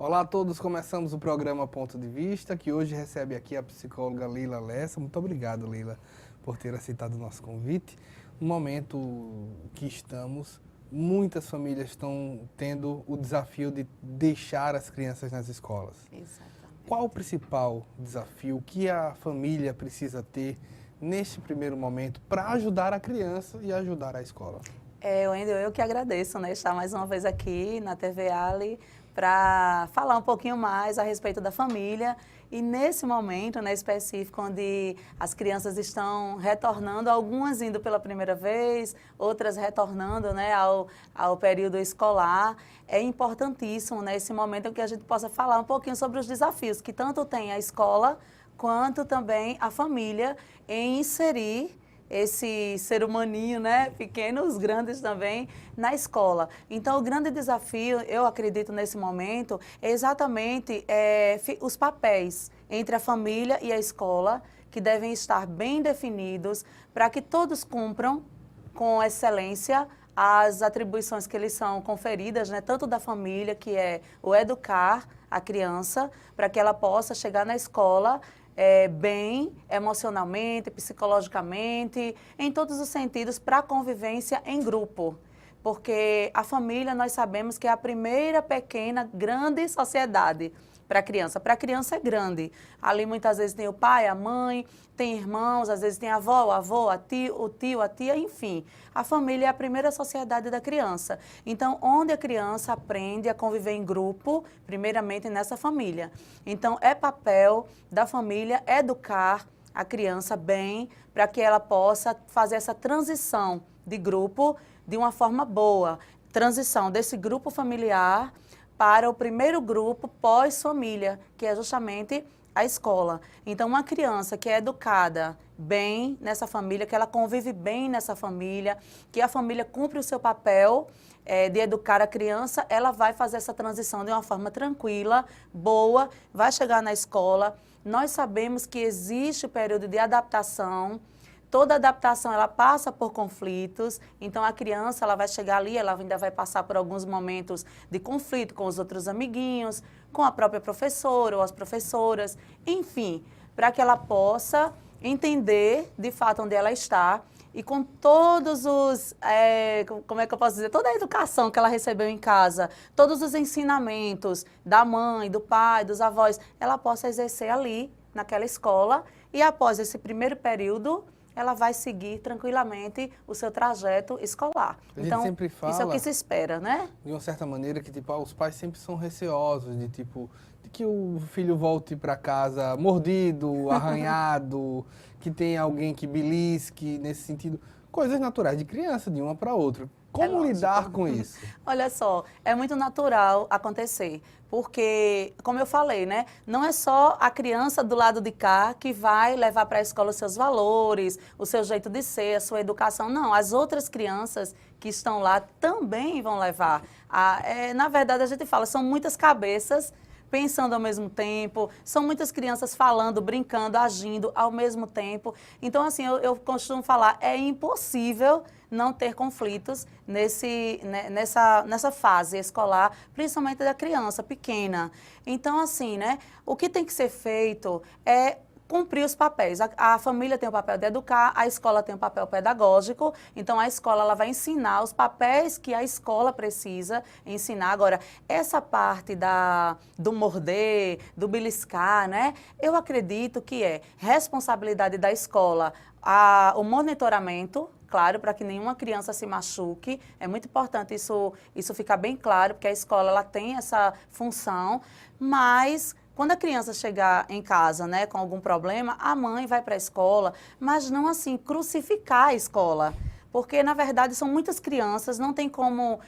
Olá a todos, começamos o programa Ponto de Vista, que hoje recebe aqui a psicóloga Lila Lessa. Muito obrigado, Lila, por ter aceitado o nosso convite. No momento que estamos, muitas famílias estão tendo o desafio de deixar as crianças nas escolas. Exatamente. Qual o principal desafio que a família precisa ter neste primeiro momento para ajudar a criança e ajudar a escola? Wendel, eu que agradeço, né, estar mais uma vez aqui na TV Ali para falar um pouquinho mais a respeito da família e nesse momento, né, específico, onde as crianças estão retornando, algumas indo pela primeira vez, outras retornando, né, ao período escolar, é importantíssimo, né, esse momento em que a gente possa falar um pouquinho sobre os desafios que tanto tem a escola quanto também a família em inserir esse ser humaninho, né, pequeno, os grandes também, na escola. Então, o grande desafio, eu acredito nesse momento, é exatamente os papéis entre a família e a escola, que devem estar bem definidos para que todos cumpram com excelência as atribuições que eles são conferidas, né, tanto da família, que é o educar a criança, para que ela possa chegar na escola bem emocionalmente, psicologicamente, em todos os sentidos, para a convivência em grupo. Porque a família, nós sabemos que é a primeira pequena, grande sociedade para a criança. Para a criança é grande. Ali muitas vezes tem o pai, a mãe, tem irmãos, às vezes tem a avó, o avô, o tio, a tia, enfim. A família é a primeira sociedade da criança. Então, onde a criança aprende a conviver em grupo, primeiramente nessa família. Então, é papel da família educar a criança bem, para que ela possa fazer essa transição de grupo de uma forma boa. Transição desse grupo familiar para o primeiro grupo pós-família, que é justamente a escola. Então, uma criança que é educada bem nessa família, que ela convive bem nessa família, que a família cumpre o seu papel de educar a criança, ela vai fazer essa transição de uma forma tranquila, boa, vai chegar na escola. Nós sabemos que existe o período de adaptação. Toda adaptação, ela passa por conflitos, então a criança, ela vai chegar ali, ela ainda vai passar por alguns momentos de conflito com os outros amiguinhos, com a própria professora ou as professoras, enfim, para que ela possa entender, de fato, onde ela está e com todos os, como é que eu posso dizer, toda a educação que ela recebeu em casa, todos os ensinamentos da mãe, do pai, dos avós, ela possa exercer ali, naquela escola, e após esse primeiro período, ela vai seguir tranquilamente o seu trajeto escolar. A gente Então, sempre fala, isso é o que se espera, né? de uma certa maneira, que tipo, os pais sempre são receosos de que o filho volte para casa mordido, arranhado, que tem alguém que belisque, nesse sentido. Coisas naturais de criança, de uma para outra. Como lidar com isso? Olha só, é muito natural acontecer, porque, como eu falei, né, não é só a criança do lado de cá que vai levar para a escola os seus valores, o seu jeito de ser, a sua educação, não, as outras crianças que estão lá também vão levar. Na verdade, a gente fala, são muitas cabeças pensando ao mesmo tempo, são muitas crianças falando, brincando, agindo ao mesmo tempo. Então, assim, eu costumo falar, é impossível não ter conflitos nessa fase escolar, principalmente da criança pequena. Então, assim, né, o que tem que ser feito é cumprir os papéis. A família tem o papel de educar, a escola tem o papel pedagógico, então a escola ela vai ensinar os papéis que a escola precisa ensinar. Agora, essa parte do morder, do beliscar, né? Eu acredito que é responsabilidade da escola o monitoramento, claro, para que nenhuma criança se machuque. É muito importante isso ficar bem claro, porque a escola ela tem essa função, mas quando a criança chegar em casa, né, com algum problema, a mãe vai para a escola, mas não assim crucificar a escola. Porque, na verdade, são muitas crianças, não tem como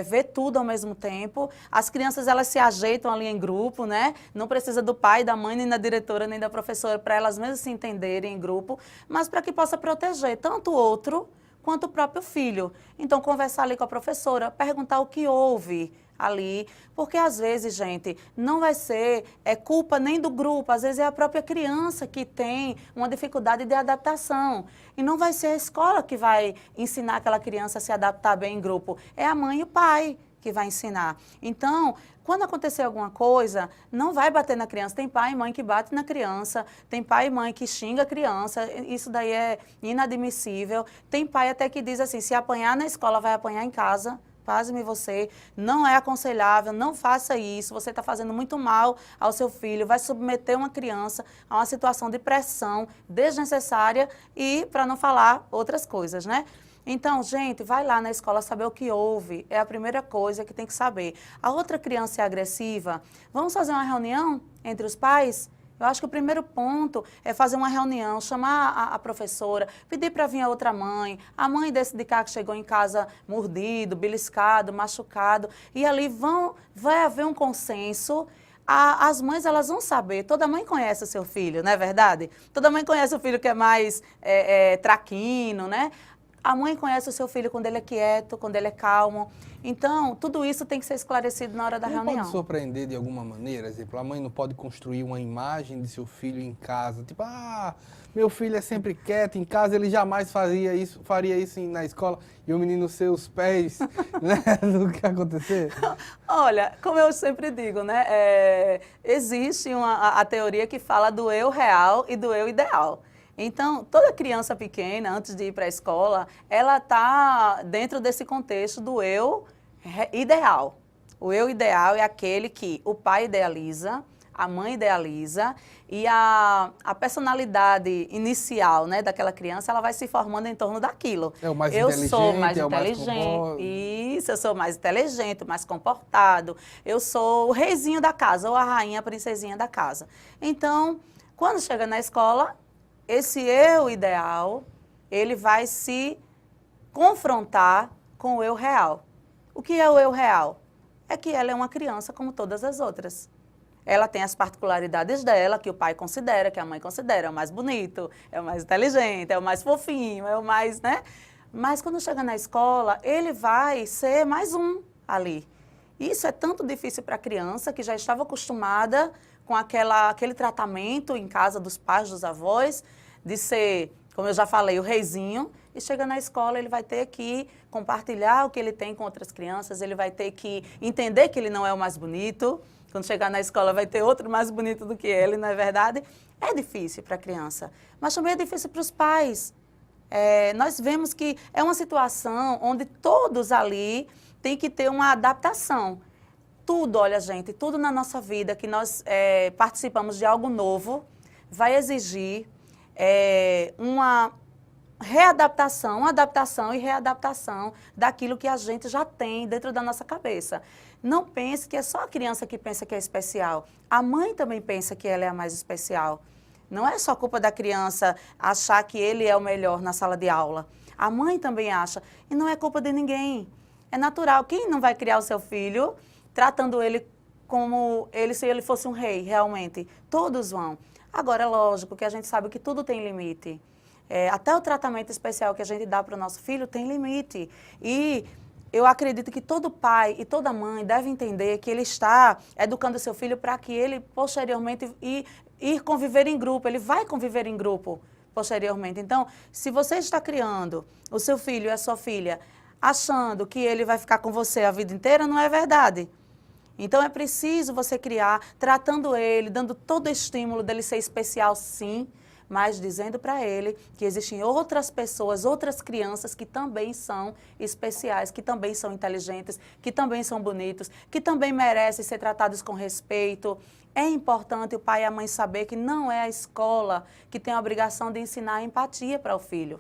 ver tudo ao mesmo tempo. As crianças, elas se ajeitam ali em grupo, né? Não precisa do pai, da mãe, nem da diretora, nem da professora, para elas mesmas se entenderem em grupo, mas para que possa proteger tanto o outro quanto o próprio filho. Então, conversar ali com a professora, perguntar o que houve ali, porque às vezes, gente, não vai ser culpa nem do grupo, às vezes é a própria criança que tem uma dificuldade de adaptação. E não vai ser a escola que vai ensinar aquela criança a se adaptar bem em grupo, é a mãe e o pai que vai ensinar. Então, quando acontecer alguma coisa, não vai bater na criança. Tem pai e mãe que bate na criança, tem pai e mãe que xinga a criança, isso daí é inadmissível. Tem pai até que diz assim, se apanhar na escola, vai apanhar em casa. Pasme você, não é aconselhável, não faça isso, você está fazendo muito mal ao seu filho, vai submeter uma criança a uma situação de pressão desnecessária e para não falar outras coisas, né? Então, gente, vai lá na escola saber o que houve, é a primeira coisa que tem que saber. A outra criança é agressiva, vamos fazer uma reunião entre os pais? Eu acho que o primeiro ponto é fazer uma reunião, chamar a professora, pedir para vir a outra mãe, a mãe desse de cá que chegou em casa mordido, beliscado, machucado, e ali vai haver um consenso. As mães, elas vão saber, toda mãe conhece o seu filho, não é verdade? Toda mãe conhece o filho que é mais traquino, né? A mãe conhece o seu filho quando ele é quieto, quando ele é calmo. Então, tudo isso tem que ser esclarecido na hora da reunião. Pode surpreender de alguma maneira? Exemplo, a mãe não pode construir uma imagem de seu filho em casa. Tipo, meu filho é sempre quieto, em casa ele jamais faria isso na escola. E o menino seus pés, né? Do que acontecer? Olha, como eu sempre digo, né? Existe a teoria que fala do eu real e do eu ideal. Então, toda criança pequena, antes de ir para a escola, ela está dentro desse contexto do eu ideal. O eu ideal é aquele que o pai idealiza, a mãe idealiza e a personalidade inicial, né, daquela criança, ela vai se formando em torno daquilo. É o mais eu inteligente, sou mais é o mais inteligente, isso, eu sou mais inteligente, mais comportado, eu sou o reizinho da casa ou a rainha, a princesinha da casa. Então, quando chega na escola, esse eu ideal, ele vai se confrontar com o eu real. O que é o eu real? É que ela é uma criança como todas as outras. Ela tem as particularidades dela, que o pai considera, que a mãe considera, é o mais bonito, é o mais inteligente, é o mais fofinho, é o mais, né? Mas quando chega na escola, ele vai ser mais um ali. Isso é tanto difícil para a criança, que já estava acostumada com aquele tratamento em casa dos pais, dos avós, de ser, como eu já falei, o reizinho, e chega na escola, ele vai ter que compartilhar o que ele tem com outras crianças, ele vai ter que entender que ele não é o mais bonito, quando chegar na escola vai ter outro mais bonito do que ele, não é verdade? É difícil para a criança, mas também é difícil para os pais. Nós vemos que é uma situação onde todos ali têm que ter uma adaptação. Tudo, olha gente, tudo na nossa vida que nós participamos de algo novo vai exigir uma readaptação, adaptação e readaptação daquilo que a gente já tem dentro da nossa cabeça. Não pense que é só a criança que pensa que é especial. A mãe também pensa que ela é a mais especial. Não é só culpa da criança achar que ele é o melhor na sala de aula. A mãe também acha. E não é culpa de ninguém. É natural. Quem não vai criar o seu filho tratando ele como se ele fosse um rei, realmente? Todos vão. Agora, é lógico que a gente sabe que tudo tem limite. Até o tratamento especial que a gente dá para o nosso filho tem limite. E eu acredito que todo pai e toda mãe deve entender que ele está educando o seu filho para que ele, posteriormente, ir conviver em grupo. Ele vai conviver em grupo posteriormente. Então, se você está criando o seu filho e a sua filha achando que ele vai ficar com você a vida inteira, não é verdade. Então, é preciso você criar, tratando ele, dando todo o estímulo dele ser especial, sim, mas dizendo para ele que existem outras pessoas, outras crianças que também são especiais, que também são inteligentes, que também são bonitos, que também merecem ser tratados com respeito. É importante o pai e a mãe saber que não é a escola que tem a obrigação de ensinar a empatia para o filho.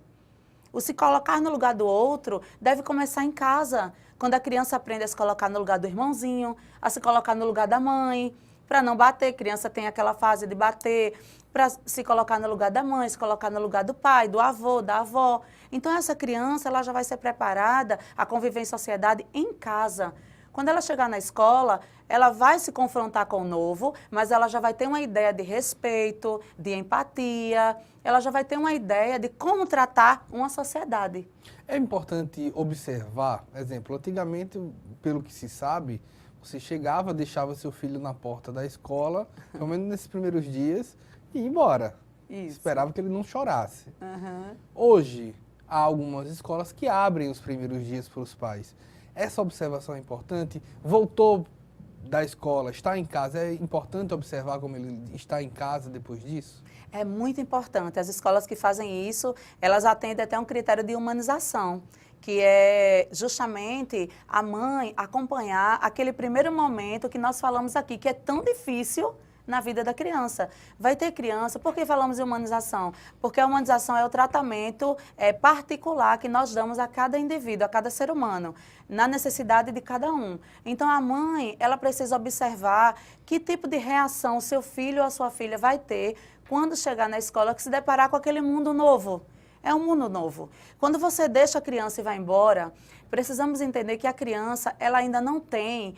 O se colocar no lugar do outro deve começar em casa, quando a criança aprende a se colocar no lugar do irmãozinho, a se colocar no lugar da mãe, para não bater. Criança tem aquela fase de bater, para se colocar no lugar da mãe, se colocar no lugar do pai, do avô, da avó. Então, essa criança ela já vai ser preparada a conviver em sociedade em casa. Quando ela chegar na escola, ela vai se confrontar com o novo, mas ela já vai ter uma ideia de respeito, de empatia, ela já vai ter uma ideia de como tratar uma sociedade. É importante observar, exemplo, antigamente, pelo que se sabe, você chegava, deixava seu filho na porta da escola, pelo menos nesses primeiros dias, e ia embora. Isso. Esperava que ele não chorasse. Uhum. Hoje, há algumas escolas que abrem os primeiros dias para os pais. Essa observação é importante. Voltou da escola, está em casa, é importante observar como ele está em casa depois disso? É muito importante. As escolas que fazem isso, elas atendem até um critério de humanização, que é justamente a mãe acompanhar aquele primeiro momento que nós falamos aqui, que é tão difícil na vida da criança. Vai ter criança, por que falamos em humanização? Porque a humanização é o tratamento particular que nós damos a cada indivíduo, a cada ser humano, na necessidade de cada um. Então, a mãe, ela precisa observar que tipo de reação o seu filho ou a sua filha vai ter quando chegar na escola, que se deparar com aquele mundo novo. É um mundo novo. Quando você deixa a criança e vai embora, precisamos entender que a criança, ela ainda não tem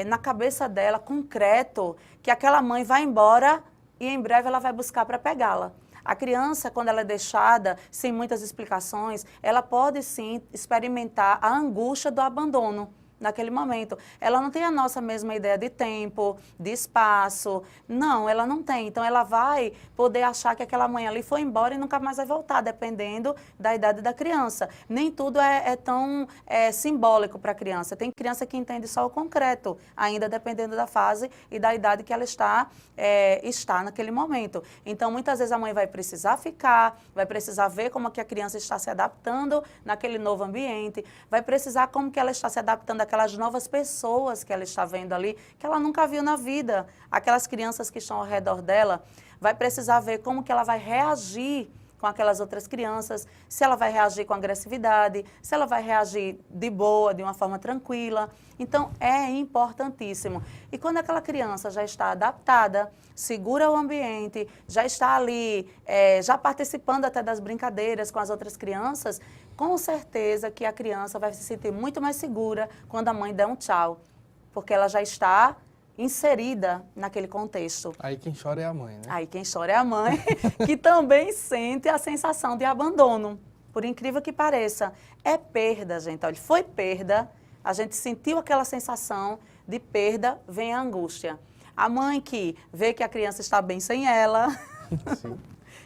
na cabeça dela concreto que aquela mãe vai embora e em breve ela vai buscar para pegá-la. A criança, quando ela é deixada, sem muitas explicações, ela pode sim experimentar a angústia do abandono. Naquele momento. Ela não tem a nossa mesma ideia de tempo, de espaço. Não, ela não tem. Então, ela vai poder achar que aquela mãe ali foi embora e nunca mais vai voltar, dependendo da idade da criança. Nem tudo é tão simbólico para a criança. Tem criança que entende só o concreto, ainda dependendo da fase e da idade que ela está naquele momento. Então, muitas vezes a mãe vai precisar ficar, vai precisar ver como que a criança está se adaptando naquele novo ambiente, vai precisar como que ela está se adaptando aquelas novas pessoas que ela está vendo ali, que ela nunca viu na vida. Aquelas crianças que estão ao redor dela, vai precisar ver como que ela vai reagir com aquelas outras crianças, se ela vai reagir com agressividade, se ela vai reagir de boa, de uma forma tranquila. Então, é importantíssimo. E quando aquela criança já está adaptada, segura o ambiente, já está ali, já participando até das brincadeiras com as outras crianças, com certeza que a criança vai se sentir muito mais segura quando a mãe der um tchau, porque ela já está inserida naquele contexto. Aí quem chora é a mãe, né? Aí quem chora é a mãe, que também sente a sensação de abandono. Por incrível que pareça, é perda, gente. Olha, foi perda, a gente sentiu aquela sensação de perda, vem a angústia. A mãe que vê que a criança está bem sem ela. Sim.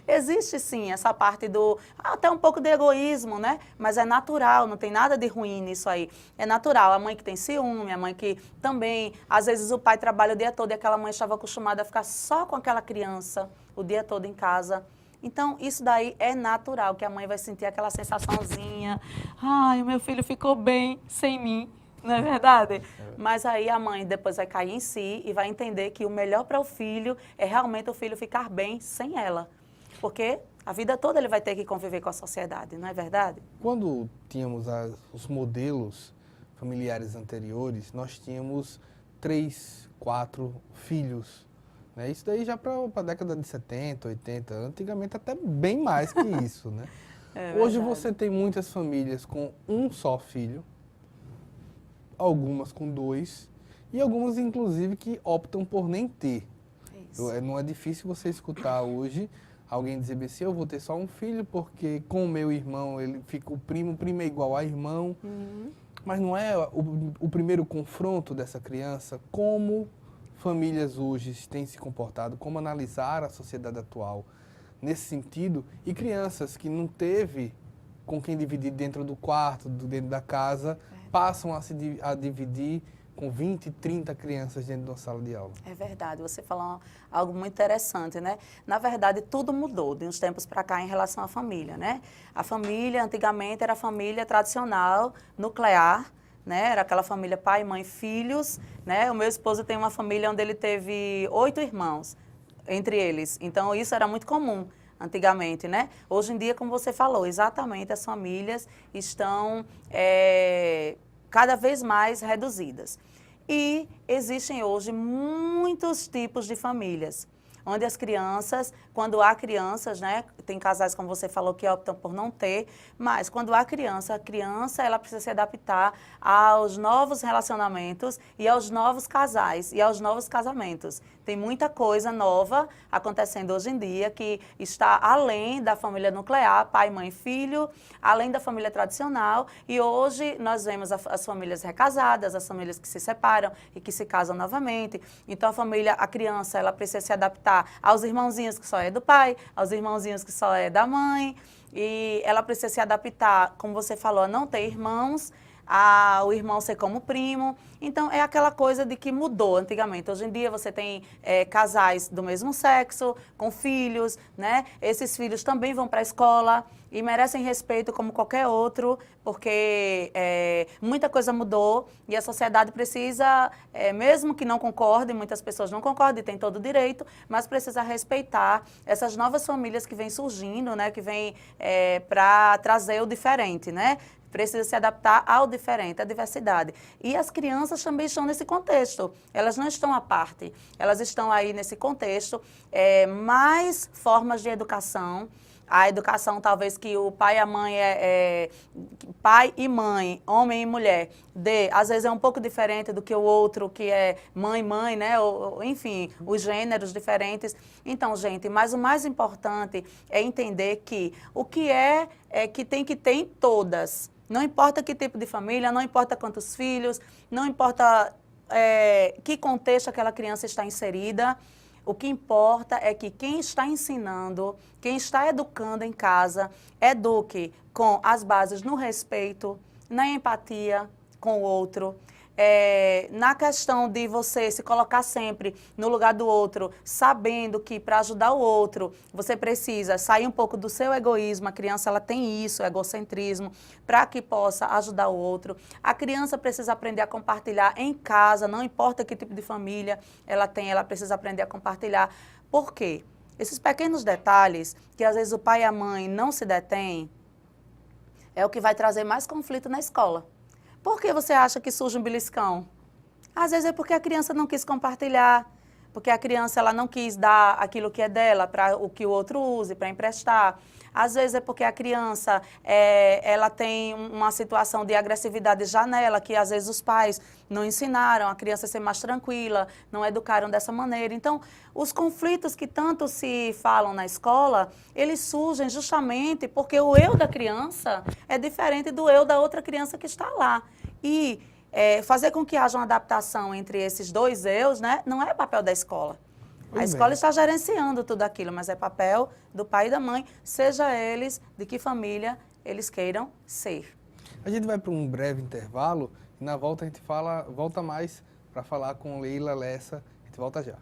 Existe sim essa parte do, até um pouco de egoísmo, né? Mas é natural, não tem nada de ruim nisso aí. É natural, a mãe que tem ciúme, a mãe que também, às vezes o pai trabalha o dia todo e aquela mãe estava acostumada a ficar só com aquela criança o dia todo em casa. Então, isso daí é natural, que a mãe vai sentir aquela sensaçãozinha, ai, o meu filho ficou bem sem mim. Não é verdade? Mas aí a mãe depois vai cair em si e vai entender que o melhor para o filho é realmente o filho ficar bem sem ela. Porque a vida toda ele vai ter que conviver com a sociedade, não é verdade? Quando tínhamos os modelos familiares anteriores, nós tínhamos 3, 4 filhos. Né? Isso daí já para a década de 70, 80, antigamente até bem mais que isso. Né? Hoje você tem muitas famílias com um só filho, algumas com 2 e algumas inclusive que optam por nem ter. Não é difícil você escutar hoje alguém dizer assim, eu vou ter só um filho porque com o meu irmão ele fica o primo é igual a irmão. Mas não é o primeiro confronto dessa criança, como famílias hoje têm se comportado, como analisar a sociedade atual nesse sentido, e crianças que não teve com quem dividir dentro do quarto, dentro da casa, passam a dividir com 20, 30 crianças dentro de uma sala de aula. É verdade, você falou algo muito interessante, né? Na verdade, tudo mudou de uns tempos para cá em relação à família, né? A família, antigamente, era a família tradicional, nuclear, né? Era aquela família pai, mãe, filhos, né? O meu esposo tem uma família onde ele teve 8 irmãos, entre eles. Então, isso era muito comum antigamente, né? Hoje em dia, como você falou, exatamente, as famílias estão cada vez mais reduzidas. E existem hoje muitos tipos de famílias, onde as crianças, quando há crianças, né, tem casais, como você falou, que optam por não ter, mas quando há criança, ela precisa se adaptar aos novos relacionamentos e aos novos casais e aos novos casamentos. Tem muita coisa nova acontecendo hoje em dia que está além da família nuclear, pai, mãe, filho, além da família tradicional, e hoje nós vemos as famílias recasadas, as famílias que se separam e que se casam novamente. Então a criança, ela precisa se adaptar aos irmãozinhos que só é do pai, aos irmãozinhos que só é da mãe, e ela precisa se adaptar, como você falou, a não ter irmãos, o irmão ser como primo. Então, é aquela coisa de que mudou antigamente. Hoje em dia, você tem casais do mesmo sexo, com filhos, né? Esses filhos também vão para a escola e merecem respeito como qualquer outro, porque muita coisa mudou e a sociedade precisa, mesmo que não concorde, muitas pessoas não concordem, tem todo o direito, mas precisa respeitar essas novas famílias que vêm surgindo, né? Que vêm para trazer o diferente, né? Precisa se adaptar ao diferente, à diversidade. E as crianças também estão nesse contexto, elas não estão à parte, elas estão aí nesse contexto, mais formas de educação. A educação talvez que o pai e a mãe pai e mãe, homem e mulher, às vezes é um pouco diferente do que o outro que é mãe, né? Enfim, os gêneros diferentes. Então, gente, mas o mais importante é entender que o que que tem que ter em todas. Não importa que tipo de família, não importa quantos filhos, não importa que contexto aquela criança está inserida. O que importa é que quem está ensinando, quem está educando em casa, eduque com as bases no respeito, na empatia com o outro, na questão de você se colocar sempre no lugar do outro, sabendo que para ajudar o outro, você precisa sair um pouco do seu egoísmo. A criança ela tem isso, egocentrismo, para que possa ajudar o outro. A criança precisa aprender a compartilhar em casa, não importa que tipo de família ela tem, ela precisa aprender a compartilhar. Por quê? Esses pequenos detalhes, que às vezes o pai e a mãe não se detêm, é o que vai trazer mais conflito na escola. Por que você acha que surge um beliscão? Às vezes é porque a criança não quis compartilhar, porque a criança ela não quis dar aquilo que é dela para o que o outro use, para emprestar. Às vezes é porque a criança ela tem uma situação de agressividade já nela, que às vezes os pais não ensinaram a criança a ser mais tranquila, não educaram dessa maneira. Então, os conflitos que tanto se falam na escola, eles surgem justamente porque o eu da criança é diferente do eu da outra criança que está lá. E fazer com que haja uma adaptação entre esses dois eus, né, não é papel da escola. A escola está gerenciando tudo aquilo, mas é papel do pai e da mãe, seja eles de que família eles queiram ser. A gente vai para um breve intervalo e na volta a gente volta mais para falar com Leila Lessa. A gente volta já.